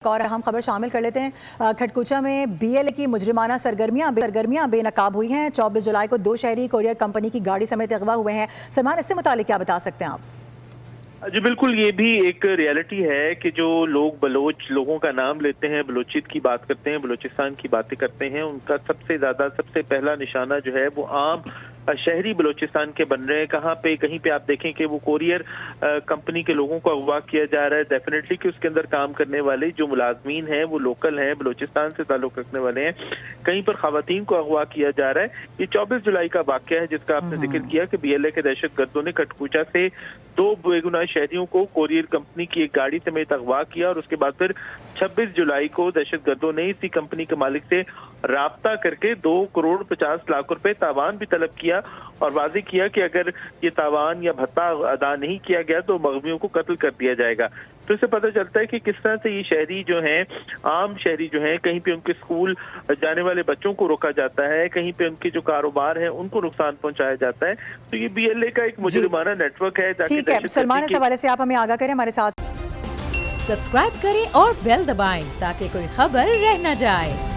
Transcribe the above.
और अहम खबर शामिल कर लेते हैं। खटकुचा में BLA की मुजरिमाना सरगर्मियां बेनकाब हुई हैं। 24 जुलाई को 2 शहरी कोरियर कंपनी की गाड़ी समेत अगवा हुए हैं। सलमान, इससे मुतालिक क्या बता सकते हैं आप? जी बिल्कुल, ये भी एक रियलिटी है कि जो लोग बलोच लोगों का नाम लेते हैं, बलोचियत की बात करते हैं, बलोचिस्तान की बातें करते हैं, उनका सबसे पहला निशाना जो है वो आम शहरी बलोचिस्तान के बन रहे हैं। कहीं पे आप देखें कि वो कोरियर कंपनी के लोगों को अगवा किया जा रहा है। डेफिनेटली कि उसके अंदर काम करने वाले जो मुलाजमीन हैं वो लोकल हैं, बलोचिस्तान से ताल्लुक रखने वाले हैं। कहीं पर खवातीन को अगवा किया जा रहा है। ये 24 जुलाई का वाकया है जिसका आपने जिक्र किया कि BLA के दहशतगर्दों ने खटकुचा से 2 बेगुनाह शहरियों को कोरियर कंपनी की एक गाड़ी समेत अगवा किया और उसके बाद फिर 26 जुलाई को दहशतगर्दों ने इसी कंपनी के मालिक से राब्ता करके 2 करोड़ 50 लाख रुपए तावान भी तलब किया और वाज़ेह किया कि अगर ये तावान या भत्ता अदा नहीं किया गया तो मग़ज़ूमियों को कत्ल कर दिया जाएगा। तो इससे पता चलता है कि किस तरह से ये शहरी जो हैं, आम शहरी जो हैं, कहीं पे उनके स्कूल जाने वाले बच्चों को रोका जाता है, कहीं पे उनके जो कारोबार हैं उनको नुकसान पहुंचाया जाता है। तो ये BLA का एक मुजरिमाना नेटवर्क है। ठीक है सलमान, इस हवाले से आप हमें आगाह करें। हमारे साथ सब्सक्राइब करें और बेल दबाएं ताकि कोई खबर रह न जाए।